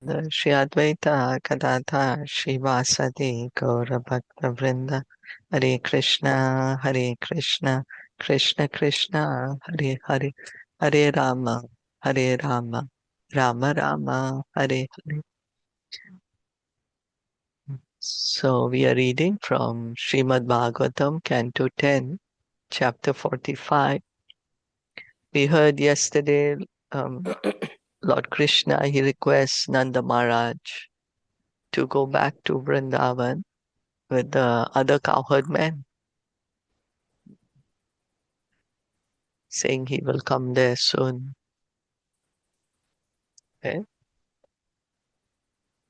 The Shri Advaita Kadata Shivasati Gaura Bhakta Vrinda Hare Krishna Krishna Krishna Hare Hare Hare Rama Rama Rama Hare Hare. So we are reading from Srimad Bhagavatam, Canto 10, chapter 45. We heard yesterday Lord Krishna, he requests Nanda Maharaj to go back to Vrindavan with the other cowherd men, saying he will come there soon. Okay?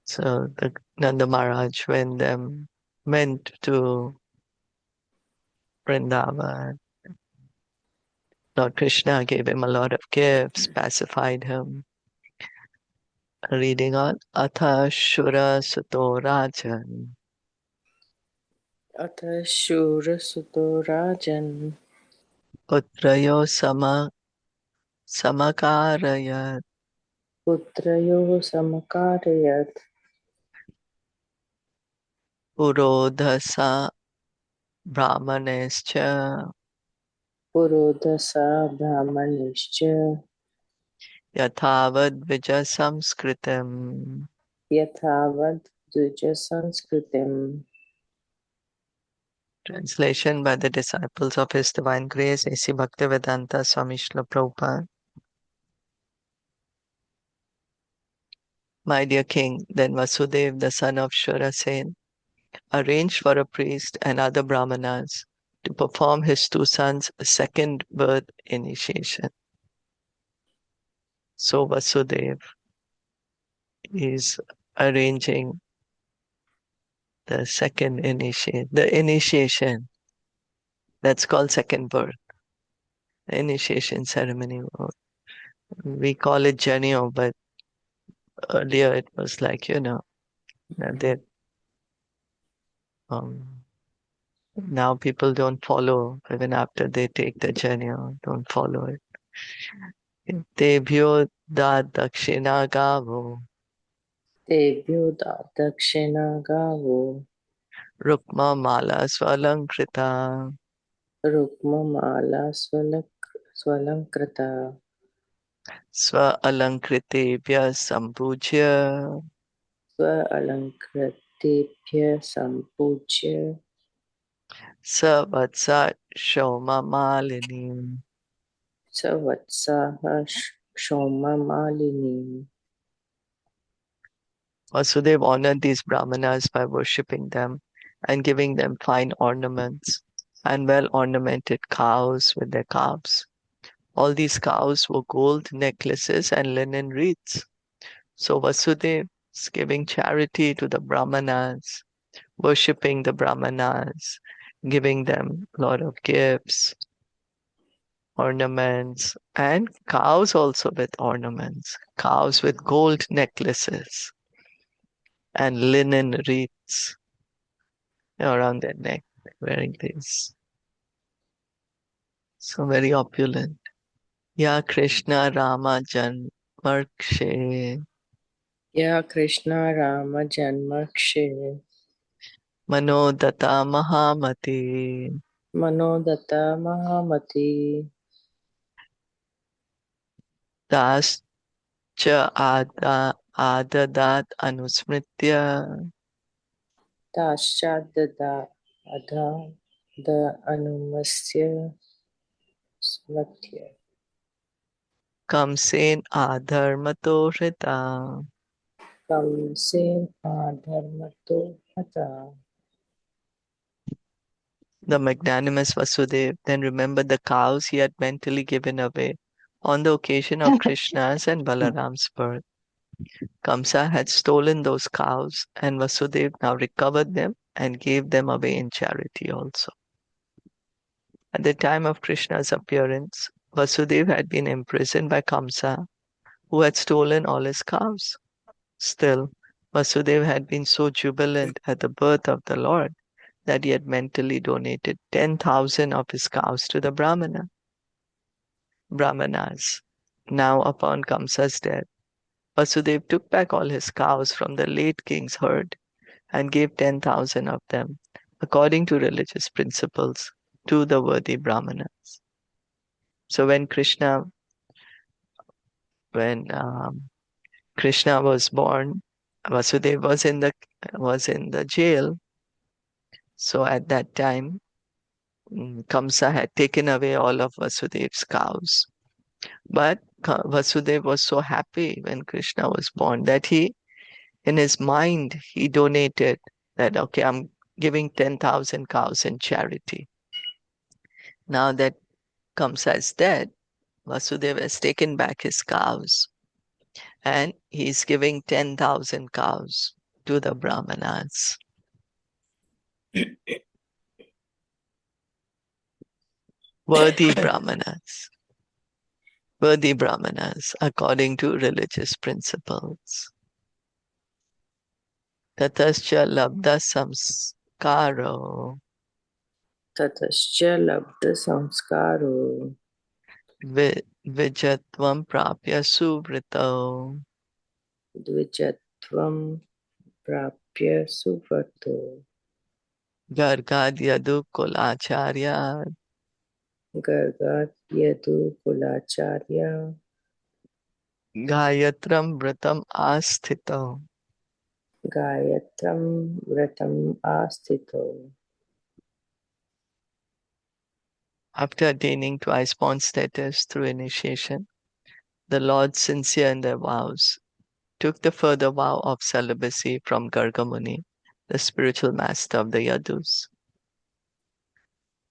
So the Nanda Maharaj went to Vrindavan. Lord Krishna gave him a lot of gifts, pacified him. Reading on, Atha Shura Suto Rajan. Atha Shura Suto Rajan. Putrayo Samakarayat. Putrayo Samakarayat. Purodhasa Brahmanescha. Purodhasa Brahmanishcha. Yatavad Vija Samskritam. Yatavad Dvija Sanskritim. Translation by the disciples of His Divine Grace, A.C. Bhaktivedanta Swami Srila Prabhupada. My dear king, then Vasudev, the son of Shurasen, arranged for a priest and other brahmanas to perform his two sons' second birth initiation. So Vasudev is arranging the initiation. That's called second birth. The initiation ceremony. We call it Janyo, but earlier it was like, that now people don't follow even after they take the Janyo, don't follow it. Tebhyo da dakshina gavo. Tebhyo Dakshina Gavo. Rukma mala swalankrita. Rukma Mala Swalankrita. Swa alankritebhya sambhujya. Swa Alankritebhya Sampujya. Savatsa shoma malini. Savatsaha Shoma Malini. Vasudev honored these brahmanas by worshipping them and giving them fine ornaments and well-ornamented cows with their calves. All these cows wore gold necklaces and linen wreaths. So Vasudev is giving charity to the brahmanas, worshipping the brahmanas, giving them a lot of gifts, ornaments, and cows also with ornaments, cows with gold necklaces and linen wreaths around their neck, wearing these. So very opulent. Ya Krishna Rama Janmakshe. Ya Krishna Rama Janmakshe. Manodata Mahamati. Manodata Mahamati. Das cha adadat anusmritya. Tashadada Adha the Anumasya Smatya. Kamsen adharmato hrita. Kamsen Adharmato Hata. The magnanimous Vasudev then remembered the cows he had mentally given away on the occasion of Krishna's and Balaram's birth. Kamsa had stolen those cows, and Vasudev now recovered them and gave them away in charity also. At the time of Krishna's appearance, Vasudev had been imprisoned by Kamsa, who had stolen all his cows. Still, Vasudev had been so jubilant at the birth of the Lord that he had mentally donated 10,000 of his cows to the Brahmanas. Now, upon Kamsa's death, Vasudev took back all his cows from the late king's herd and gave 10,000 of them, according to religious principles, to the worthy Brahmanas. So when Krishna was born, Vasudev was in the jail. So at that time, Kamsa had taken away all of Vasudev's cows. But Vasudev was so happy when Krishna was born that in his mind, he donated that, okay, I'm giving 10,000 cows in charity. Now that Kamsa is dead, Vasudeva has taken back his cows and he's giving 10,000 cows to the Brahmanas. Worthy Brahmanas. Worthy Brahmanas according to religious principles. Tatascha labda samskaro Tatascha labda samskaro vijatvam prapya suvrito dvijatvam prapya suvarto gargad yadu kulacharya gargat yadu kulacharya gayatram vratam asthito. gayatram vratam astito. After attaining twice born status through initiation, the Lords, sincere in their vows, took the further vow of celibacy from Gargamuni, the spiritual master of the Yadus.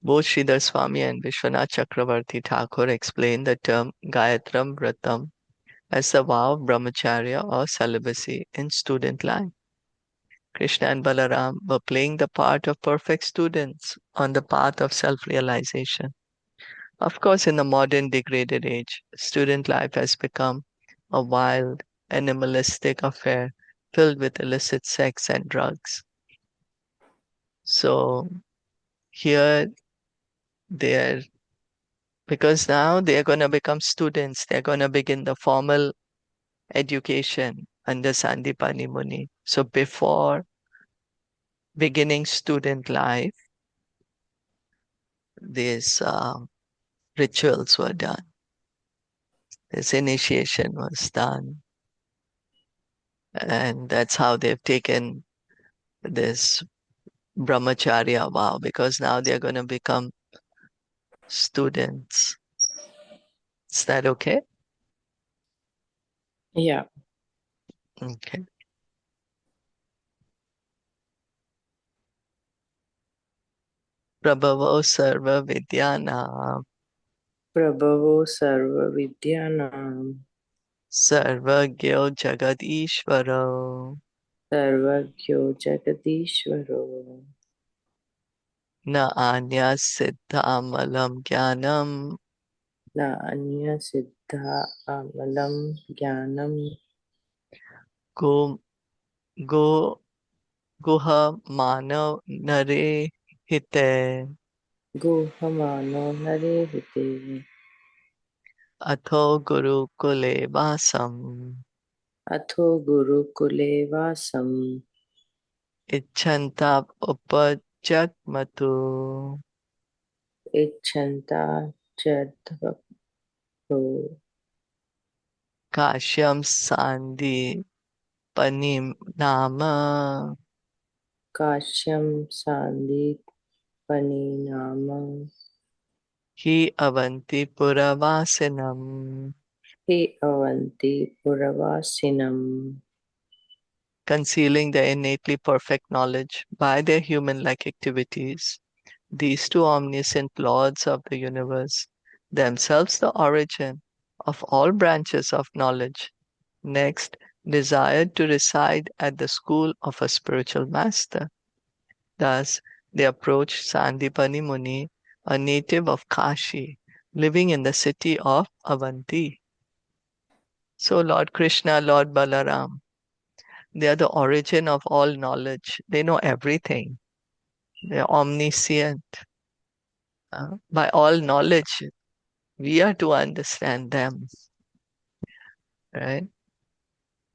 Both Sridhar Swami and Vishwanath Chakravarti Thakur explained the term Gayatram Vratam as the vow of brahmacharya or celibacy in student life. Krishna and Balaram were playing the part of perfect students on the path of self-realization. Of course, in the modern degraded age, student life has become a wild, animalistic affair filled with illicit sex and drugs. So here they're, because now they're going to become students, they're going to begin the formal education under Sandipani Muni. So before beginning student life, these rituals were done. This initiation was done. And that's how they've taken this brahmacharya vow, because now they're going to become students. Is that okay? Yeah. Okay. Prabhavo sarva vidyana Prabhavo sarva vidyanam sarvagyo jagat ishvaro sarvagyo jagadishvaro na anya siddha amalam jnanam na anya siddha amalam jnanam go go guha manav nare hite guhamano narehite atho guru kule vasam atho gurukule vasam ichchanta upajagmatu ichchanta chadvato kashyam sandi panim nama kashyam sandit paninama hi avanti puravasinam. he avanti puravasinam. Concealing their innately perfect knowledge by their human-like activities, these two omniscient lords of the universe, themselves the origin of all branches of knowledge, next desired to reside at the school of a spiritual master. Thus, they approached Sandipani Muni, a native of Kashi, living in the city of Avanti. So Lord Krishna, Lord Balaram, they are the origin of all knowledge. They know everything. They are omniscient. By all knowledge, we are to understand them. Right?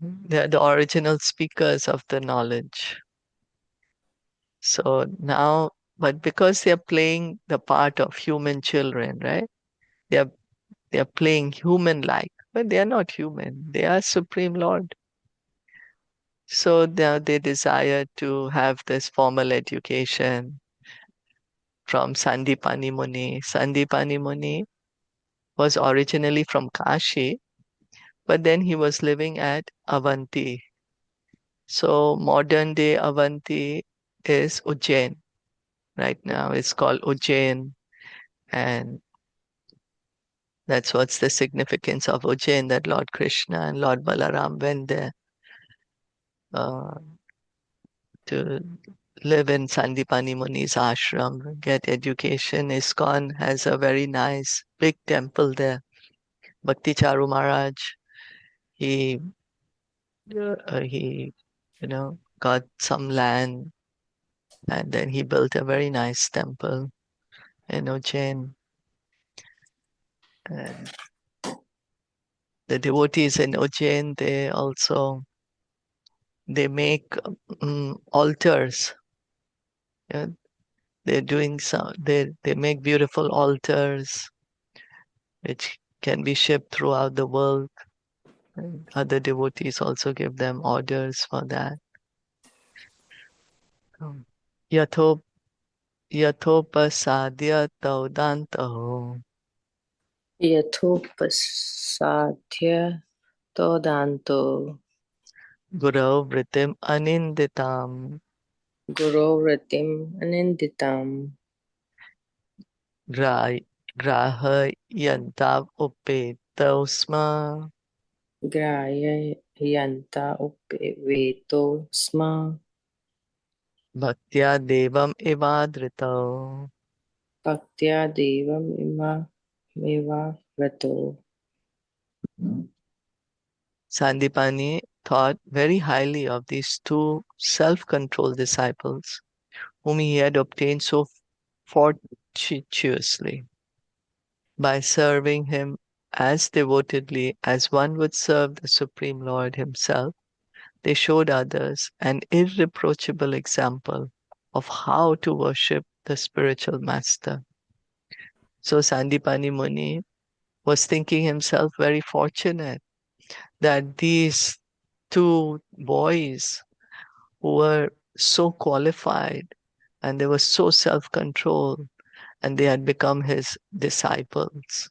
They are the original speakers of the knowledge. So now, but because they are playing the part of human children, right? They are they are playing human-like, but they are not human. They are Supreme Lord. So they desire to have this formal education from Sandipani Muni. Sandipani Muni was originally from Kashi, but then he was living at Avanti. So modern day Avanti is Ujjain. Right now it's called Ujjain, and that's what's the significance of Ujjain, that Lord Krishna and Lord Balaram went there uh, to live in Sandipani Muni's ashram, get education. ISKCON has a very nice big temple there. Bhakti Charu Maharaj, he he got some land and then he built a very nice temple in Ujjain. And the devotees in Ujjain, they make altars. Yeah, they make beautiful altars which can be shipped throughout the world. And other devotees also give them orders for that. Um, Yatho Yathopasadya Taudantaho यथोपसाद्य तोदान्तो Guru Vritim Aninditam गुरोवृत्तिम् अनिन्दिताम् Gra- Grahayantav Upetosma ग्राह्ययन्ता उपेतो स्म Bhaktya Devam Ivadrito. भक्त्या देवमिमाव्रतो Sandipani thought very highly of these two self-controlled disciples whom he had obtained so fortuitously. By serving him as devotedly as one would serve the Supreme Lord himself, they showed others an irreproachable example of how to worship the spiritual master. So Sandipani Muni was thinking himself very fortunate that these two boys who were so qualified and they were so self-controlled and they had become his disciples.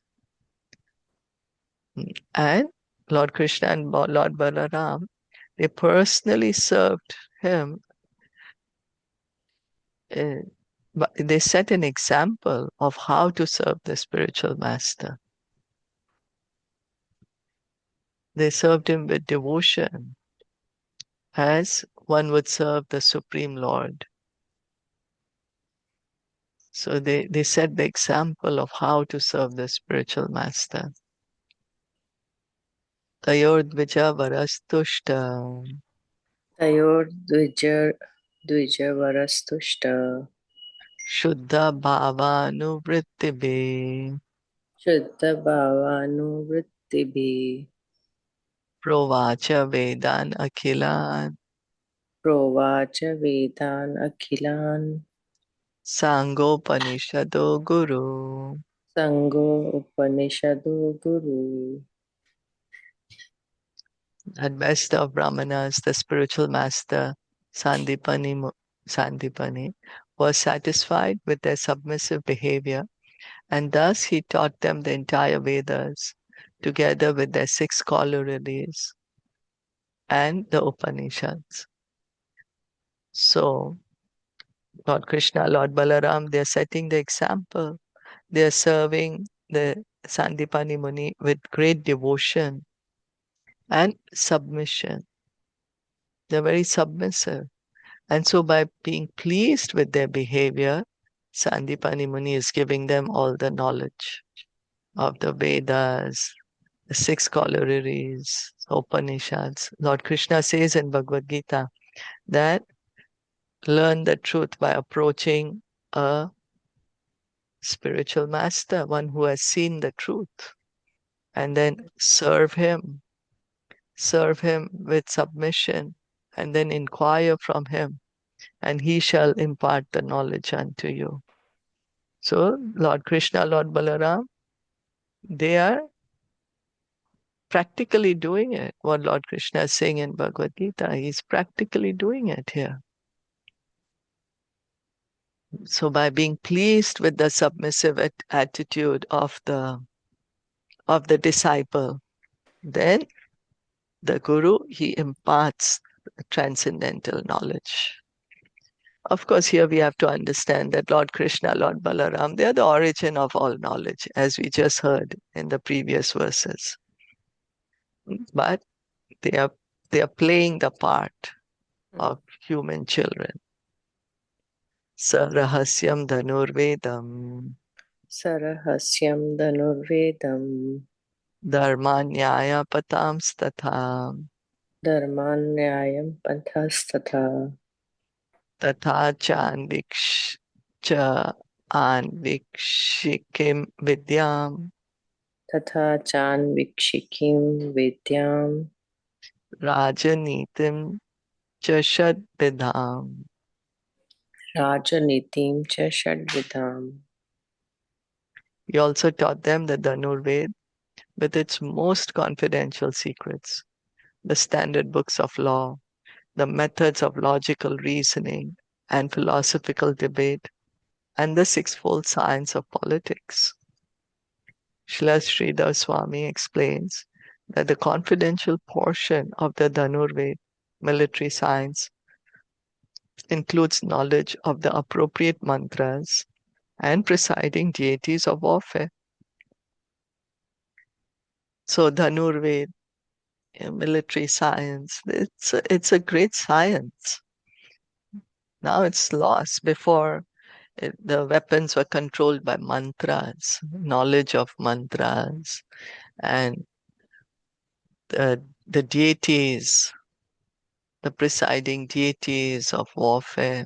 And Lord Krishna and Lord Balaram, they personally served him. uh, but they set an example of how to serve the spiritual master. They served him with devotion as one would serve the Supreme Lord. So they set the example of how to serve the spiritual master. Tayodvija varastushta तयोर्द्विजवरस्तुष्ट Shuddha Bhavanuvrittibe शुद्धभावानुवृत्तिभिः Provacha Vedan Akhilan प्रोवाच वेदान् अखिलान् Sangopanishado Guru. सङ्गो उपनिषदो Guru At best of Brahmanas, the spiritual master Sandipani was satisfied with their submissive behavior, and thus he taught them the entire Vedas, together with their 6 corollaries and the Upanishads. So, Lord Krishna, Lord Balaram, they are setting the example. They are serving the Sandipani Muni with great devotion and submission. They're very submissive. And so by being pleased with their behavior, Sandipani Muni is giving them all the knowledge of the Vedas, the 6 corollaries, Upanishads. Lord Krishna says in Bhagavad Gita that learn the truth by approaching a spiritual master, one who has seen the truth, and then serve him. serve him with submission, and then inquire from him, and he shall impart the knowledge unto you. So Lord Krishna, Lord Balaram, they are practically doing it. What Lord Krishna is saying in Bhagavad Gita, he's practically doing it here. So by being pleased with the submissive attitude of the disciple, then the Guru, he imparts transcendental knowledge. Of course, here we have to understand that Lord Krishna, Lord Balaram, they are the origin of all knowledge, as we just heard in the previous verses. But they are playing the part of human children. Sarahasyam dhanurvedam Sarahasyam Dhanurvedam dharmanyaya patamstatha Dharmanyayam Panthasthatha tatha cha anvikshikim vidyam Tatha Chan Vikshikim Vidyam rajanitim cha shadvidham. Rajanitim Cha Shadvidham. He also taught them the Dhanurved with its most confidential secrets, the standard books of law, the methods of logical reasoning and philosophical debate, and the sixfold science of politics. Srila Sridhar Swami explains that the confidential portion of the Dhanurved, military science, includes knowledge of the appropriate mantras and presiding deities of warfare. So Dhanurved, military science, it's a great science. Now it's lost. Before, the weapons were controlled by mantras, knowledge of mantras, and the deities, the presiding deities of warfare.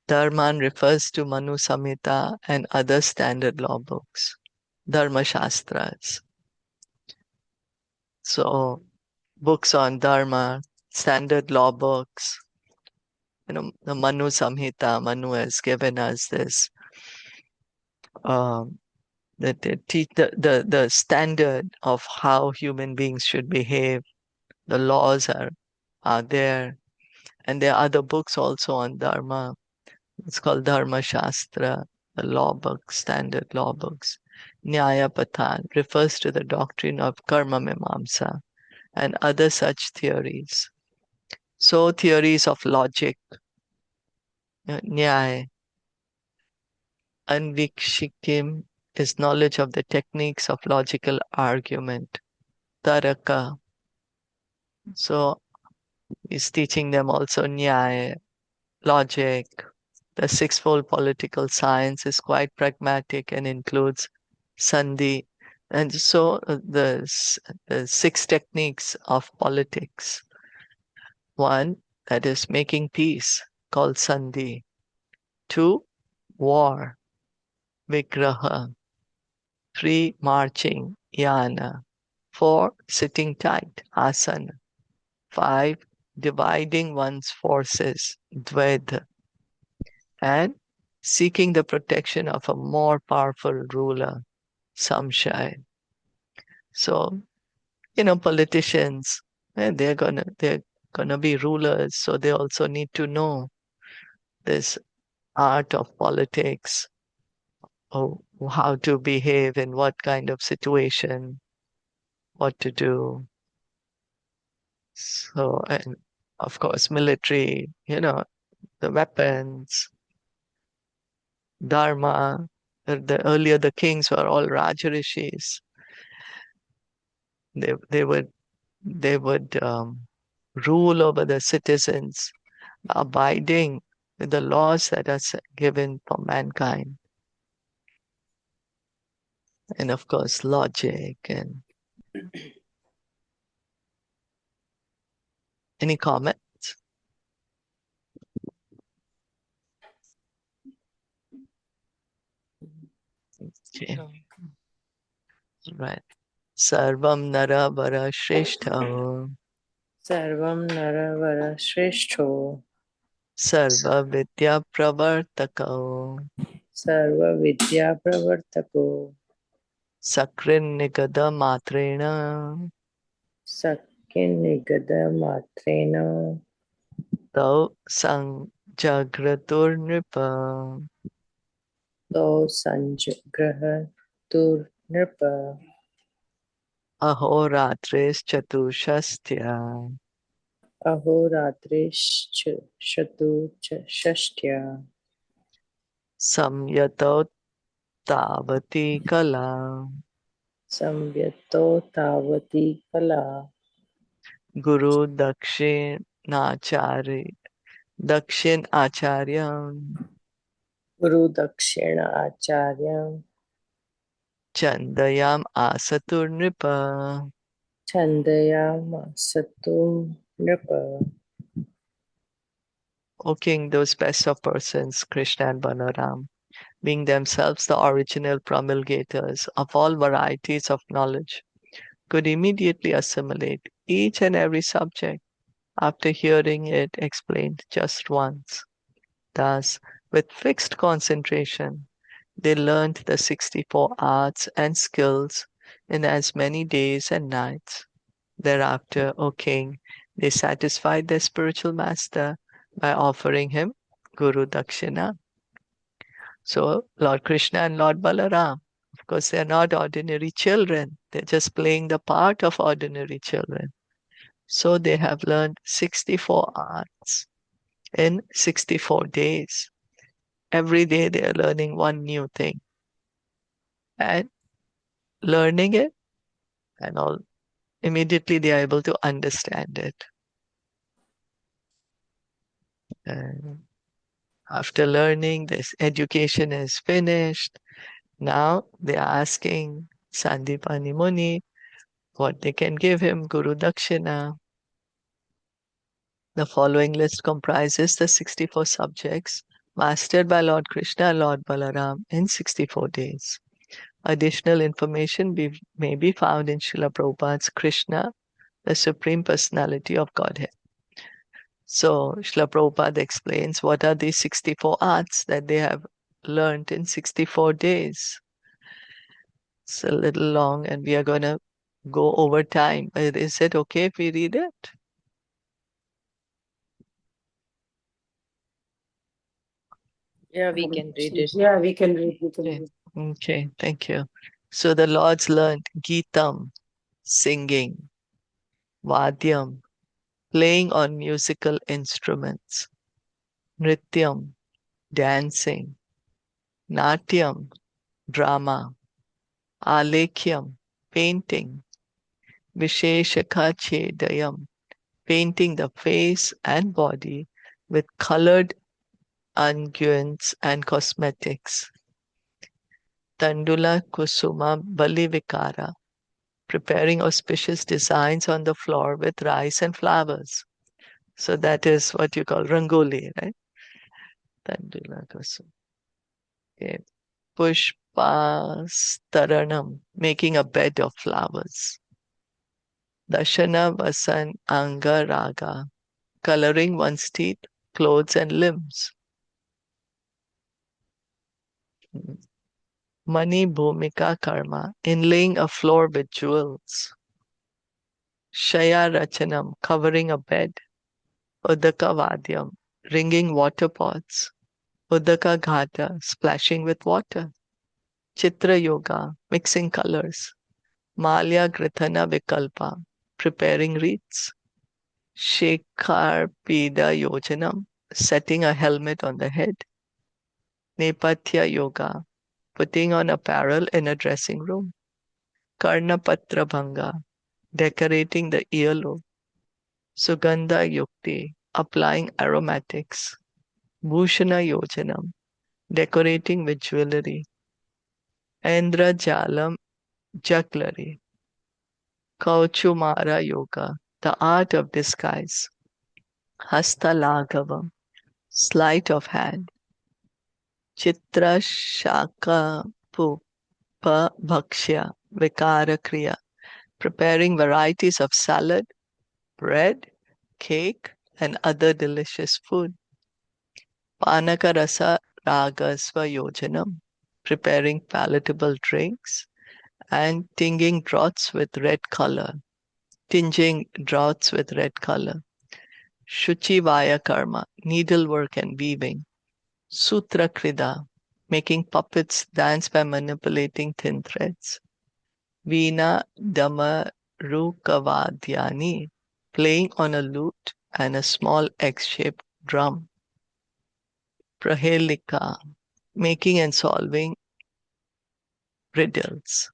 Dharman refers to Manu Samhita and other standard law books, Dharma Shastras. So, books on Dharma, standard law books, the Manu Samhita, Manu has given us this, that they teach the standard of how human beings should behave. The laws are there. And there are other books also on Dharma. It's called Dharma Shastra, the law books, standard law books. Nyaya Pathan refers to the doctrine of Karma Mimamsa and other such theories. So theories of logic, Nyaya, Anvikshikim is knowledge of the techniques of logical argument. Taraka, so he's teaching them also Nyaya, logic. The sixfold political science is quite pragmatic and includes Sandhi. And so the six techniques of politics. One, that is making peace, called Sandhi. Two, war, Vigraha. Three, marching, Yana. Four, sitting tight, Asana. Five, dividing one's forces, Dveda. And seeking the protection of a more powerful ruler, Samshaya. So, politicians, they're gonna be rulers, so they also need to know this art of politics, or how to behave in what kind of situation, what to do. So, and of course, military, the weapons, dharma. Earlier the kings were all Rajarishis. They would rule over the citizens, abiding with the laws that are given for mankind. And of course, logic. And any comments? Okay. Right. Sarvam Naravara Shrestha Sarvam Naravara Shrestho Sarva Vidya Pravartaka Sarva Vidya Pravartako Sakrin Nigada Matrena Sakya Nigada Matrena Tau Sanjagratur Nripa To Sanjagraha Nirpa Ahoratris Chatushastya Ahoratrish Shatu Shashtya Samyato Tavati Kala Samvyato Tavati Kala Guru Dakshinachari Dakshin Acharya Guru Dakshina Acharya Chandayam Asatur Nripa. Chandayama Satum Nirpa. O King, those best of persons, Krishna and Balaram, being themselves the original promulgators of all varieties of knowledge, could immediately assimilate each and every subject after hearing it explained just once. Thus, with fixed concentration, they learned the 64 arts and skills in as many days and nights. Thereafter, O king, they satisfied their spiritual master by offering him Guru Dakshina. So, Lord Krishna and Lord Balaram, of course, they're not ordinary children, they're just playing the part of ordinary children. So, they have learned 64 arts in 64 days. Every day, they are learning one new thing and learning it, and all immediately they are able to understand it. And after learning, this education is finished. Now they are asking Sandipani Muni what they can give him, Guru Dakshina. The following list comprises the 64 subjects mastered by Lord Krishna and Lord Balaram in 64 days. Additional information may be found in Srila Prabhupada's Krishna, the Supreme Personality of Godhead. So Srila Prabhupada explains what are these 64 arts that they have learned in 64 days. It's a little long and we are going to go over time. Is it okay if we read it? Yeah, we can read it. Yeah, we can read. We can Okay, read. okay, thank you. So the Lords learned Gitam, singing, Vadyam, playing on musical instruments, Nrityam, dancing, Natyam, drama, Alekyam, painting, Visheshaka Chedayam, painting the face and body with colored unguents and cosmetics. Tandula Kusuma Balivikara, preparing auspicious designs on the floor with rice and flowers. So that is what you call Rangoli, right? Tandula Kusuma. Okay. Pushpastaranam, making a bed of flowers. Dashana Vasan Angaraga, coloring one's teeth, clothes, and limbs. Mani Bhumika Karma, inlaying a floor with jewels. Shaya Rachanam, covering a bed. Udaka Vadyam, ringing water pots. Udaka Ghata, splashing with water. Chitra Yoga, mixing colors. Malya Grithana Vikalpa, preparing wreaths. Shekhar Pida Yojanam, setting a helmet on the head. Nepatya Yoga, putting on apparel in a dressing room. Karnapatra Bhanga, decorating the earlobe. Sugandha Yukti, applying aromatics. Bhushana Yojanam, decorating with jewelry. Indra Jalam Jugglery. Kauchumara Yoga, the art of disguise. Hasta Laghavam, sleight of hand. Chitra Shaka Pupa Bhakshya, Vikara Kriya, preparing varieties of salad, bread, cake, and other delicious food. Panaka rasa ragasva yojanam, preparing palatable drinks, and tinging draughts with red color. Tinging draughts with red color. Shuchi vaya karma, needlework and weaving. Sutra krida, making puppets dance by manipulating thin threads. Veena Damarukavadyani, playing on a lute and a small X-shaped drum. Prahelika, making and solving riddles.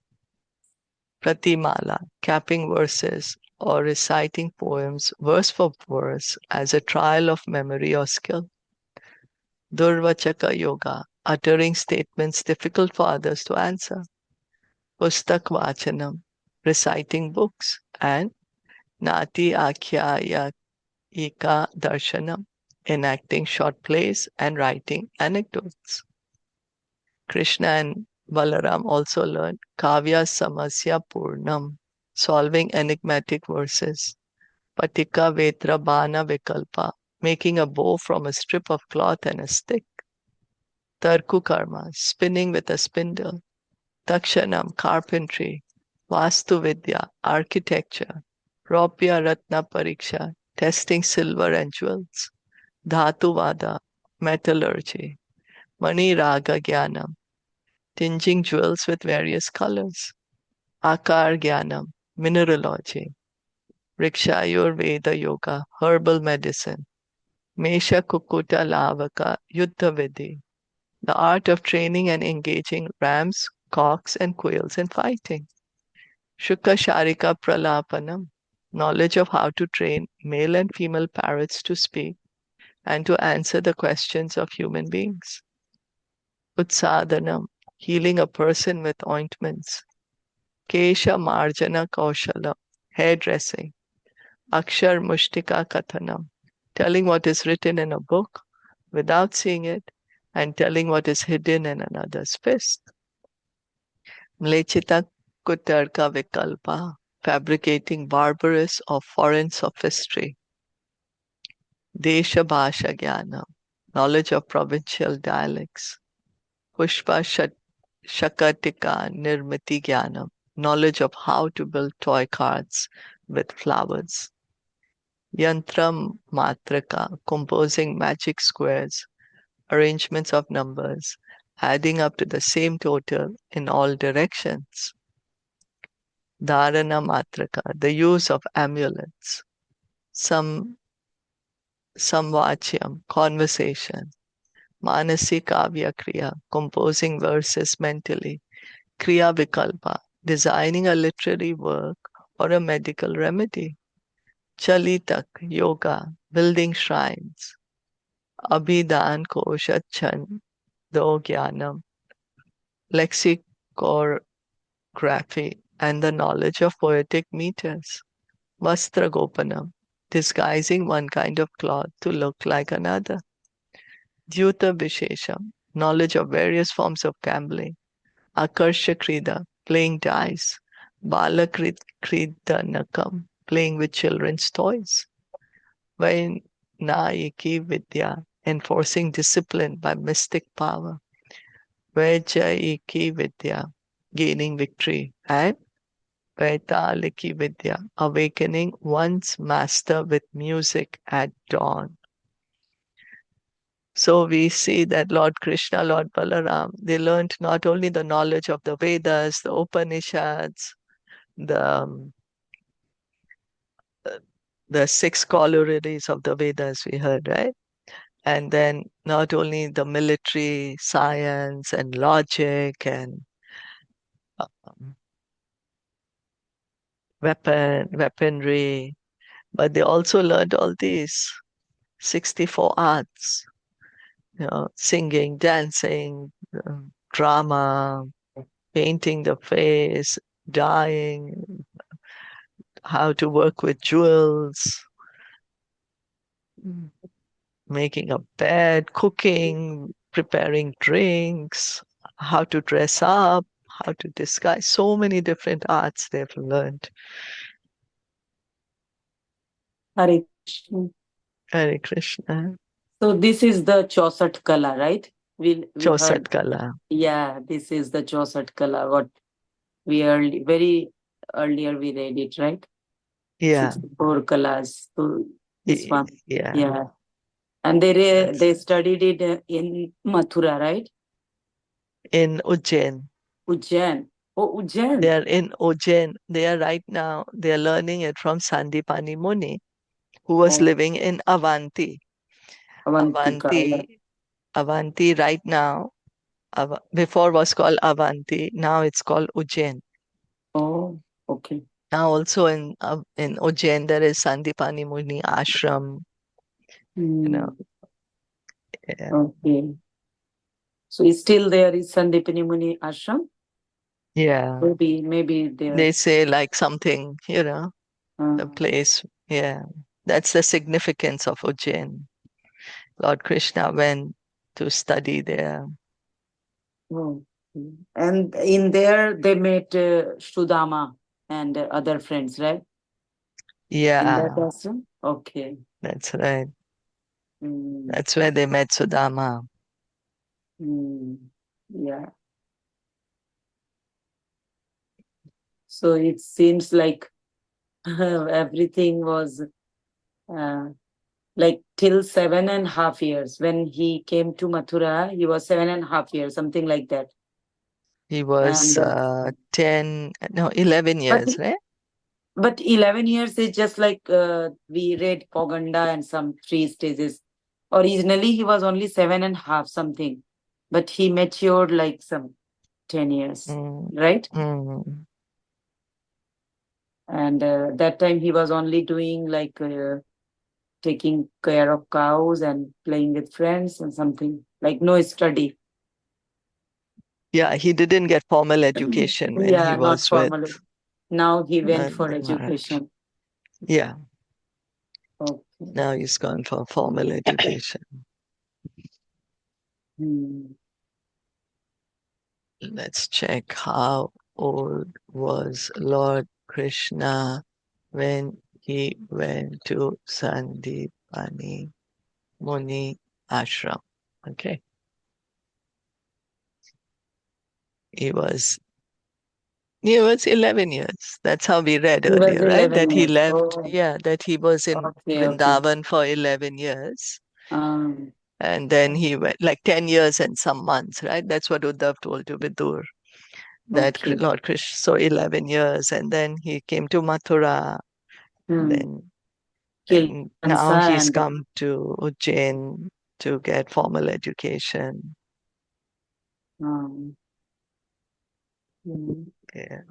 Pratimala, capping verses or reciting poems verse for verse as a trial of memory or skill. Durvachaka yoga, uttering statements difficult for others to answer. Pustak Vachanam, reciting books, and Nati Akhyaya Eka Darshanam, enacting short plays and writing anecdotes. Krishna and Balaram also learned Kavya Samasya Purnam, solving enigmatic verses. Patika Vetra Bana Vikalpa, making a bow from a strip of cloth and a stick. Tarku Karma, spinning with a spindle. Takshanam, carpentry. Vastu Vidya, architecture. Ropya Ratna Pariksha, testing silver and jewels. Dhatu Vada, metallurgy. Mani Raga Jnanam, tinging jewels with various colors. Akar Jnanam, mineralogy. Vrikshayur Veda Yoga, herbal medicine. Mesha Kukuta Lavaka, Yuddha Vidhi, the art of training and engaging rams, cocks, and quails in fighting. Shukha Sharika Pralapanam, knowledge of how to train male and female parrots to speak and to answer the questions of human beings. Utsadanam, healing a person with ointments. Kesha Marjana Kaushala, hairdressing. Akshar Mushtika Kathanam, telling what is written in a book without seeing it and telling what is hidden in another's fist. Mlechita Kutarka Vikalpa, fabricating barbarous or foreign sophistry. Desha Bhasha Jnanam, knowledge of provincial dialects. Pushpa Shakatika Nirmiti Jnanam, knowledge of how to build toy cards with flowers. Yantra Matraka, composing magic squares, arrangements of numbers, adding up to the same total in all directions. Dharana Matraka, the use of amulets. Samvachyam, conversation. Manasi Kavya Kriya, composing verses mentally. Kriya Vikalpa, designing a literary work or a medical remedy. Chalitak, yoga, building shrines. Abhidan Kosha Chando Jnanam, lexicography and the knowledge of poetic meters. Vastra Gopanam, disguising one kind of cloth to look like another. Dyuta Vishesham, knowledge of various forms of gambling. Akarsha Krida, playing dice. Bala Kridanakam, playing with children's toys. Vainayiki Vidya, enforcing discipline by mystic power. Vajayiki Vidya, gaining victory. And Vaitaliki Vidya, awakening one's master with music at dawn. So we see that Lord Krishna, Lord Balaram, they learned not only the knowledge of the Vedas, the Upanishads, the the six corollaries of the Vedas we heard, right? And then not only the military science and logic and um, weaponry, but they also learned all these 64 arts, singing, dancing, drama, painting the face, dyeing, how to work with jewels, making a bed, cooking, preparing drinks, how to dress up, how to disguise. So many different arts they've learned. Hare Krishna. Hare Krishna. So this is the Chausat Kala, right? We Chosat heard. Kala. Yeah, this is the Chausat Kala. What we earlier we read it, right? Yeah. 64 Kalas. So this one. Yeah. Yeah. And they studied it in Mathura, right? In Ujjain. Ujjain. Oh, Ujjain. They are in Ujjain. They are right now, they are learning it from Sandipani Muni, who was living in Avanti. Avantika. Yeah. Avanti right now, before was called Avanti, now it's called Ujjain. Oh, okay. Now also in Ujjain there is Sandipani Muni ashram. You know, yeah. Okay. So still there is Sandipani Muni ashram? Yeah. Maybe there. They say like something, the Uh, place. Yeah. That's the significance of Ujjain. Lord Krishna went to study there. oh. And in there they met Sudama and other friends, right? In that Yeah, ashram? Okay. that's right. Mm. That's where they met Sudama. Mm. Yeah. So it seems like everything was uh, like till 7.5 years. When he came to Mathura, he was 7.5 years, something like that. He was And 11 but years, right? but 11 years is just like we read Poganda and some 3 stages. Originally, he was only 7.5 something, but he matured like some 10 years, Mm, right? mm. And that time he was only doing like taking care of cows and playing with friends and something like no study. Yeah, he didn't get formal education when he Yeah, not was with formal. Now he went for Nanda Maharaj. education. Yeah, Okay. now he's gone for formal education. Hmm. Let's check how old was Lord Krishna when he went to Sandipani Muni ashram. Okay. He was 11 years. That's how we read He was earlier, right? 11 That he years. left, Oh, that he was in okay, okay. Vrindavan for 11 years. Um, And then he went like 10 years and some months, right? That's what Uddhav told to Vidur. That okay. Lord Krishna, so 11 years. And then he came to Mathura. Hmm. Then, Killed and now Kansa he's and come to Ujjain to get formal education. um, hmm. Yeah.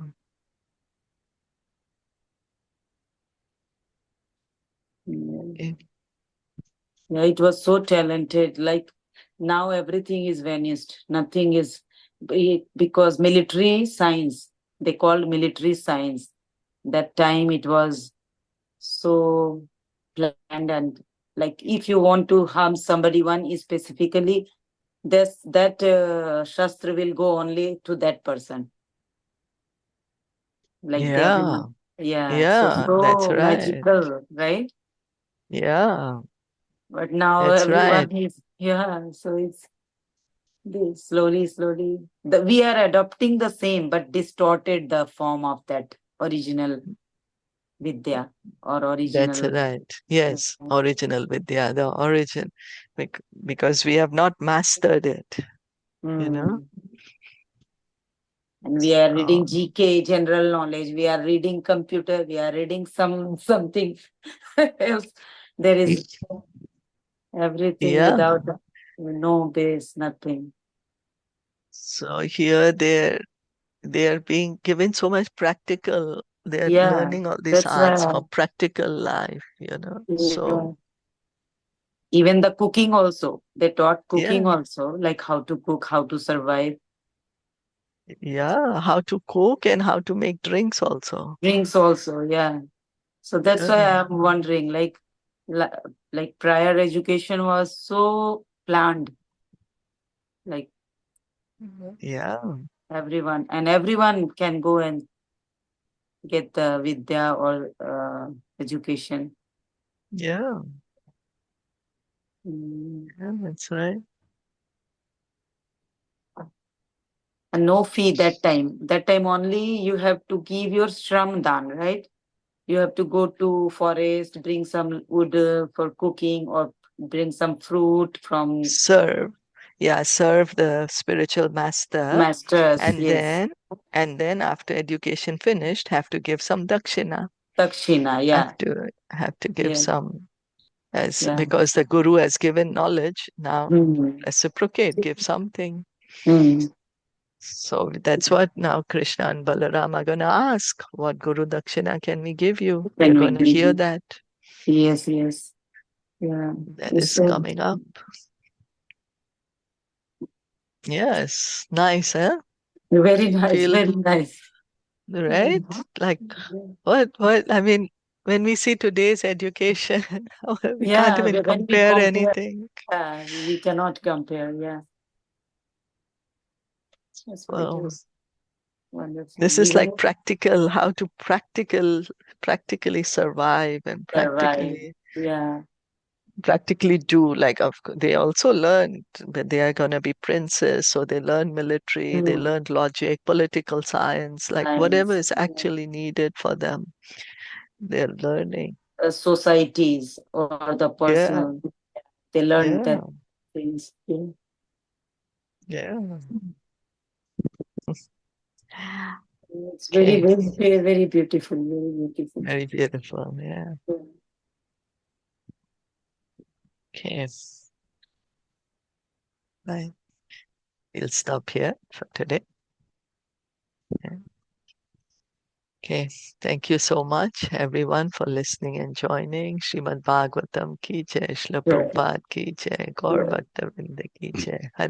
Yeah. Okay. Yeah, it was so talented. Like now everything is vanished. Nothing is because military science, they called military science. That time it was so planned and like if you want to harm somebody, one is specifically this that shastra will go only to that person. Like they have Yeah. been, yeah, so Yeah, that's so right. magical, right? Yeah, But now that's right. everyone is, yeah, so it's slowly, we are adopting the same but distorted the form of that original Vidya or That's original. right. Yes, original Vidya, the origin, because we have not mastered it, you know. Mm. And we are reading Um, GK, general knowledge. We are reading computer. We are reading something else. There is everything yeah. without no base, nothing. So here they're being given so much practical. They're Yeah, learning all these that's arts why. for practical life. Yeah. So Even the cooking also. They taught yeah, cooking also, like how to cook, how to survive. yeah, how to cook and how to make drinks also. Drinks also, yeah. So that's why Yeah, I'm wondering, li- like prior education was so planned, like yeah. everyone, and everyone can go and get the vidya or education. Yeah, Mm. yeah, that's right. And no fee that time. That time only you have to give your shram dan, right? You have to go to forest, bring some wood for cooking, or bring some fruit from Serve. Yeah, serve the spiritual master, masters. and Yes, then after education finished, have to give some dakshina. Takshina. Yeah, Have to give yeah, some, as yeah. because the guru has given knowledge. Now Mm. reciprocate, give something. Mm. So that's what now Krishna and Balaram are going to ask. What Guru Dakshina can we give you? We are Can we going to give hear you? that. Yes, yes. Yeah. That is So coming up. Yes. Nice, huh? very nice, Feel, very nice. right? Like, what? I mean, when we see today's education, we can't Yeah, even when we compare compare, anything. we cannot compare. Yeah, that's why it Well, was wonderful. this is Even like practical, how to practically survive and survive. Yeah. practically do. Like, of course, they also learned that they are going to be princes, so they learn military, they Mm. learned logic, political science, like whatever Science. is actually needed for them, they're learning. Societies or the Yeah, personal, they learn yeah, that things. Yeah. yeah. It's very, Okay, very, very, very beautiful. Very beautiful. very beautiful. Yeah. Yeah. Okay, bye. We'll stop here for today. Yeah. Okay, thank you so much, everyone, for listening and joining. Srimad Bhagavatam ki jai, Srila Yeah. Prabhupada ki jai, Gaur Bhakta Vrinda ki jai. Hare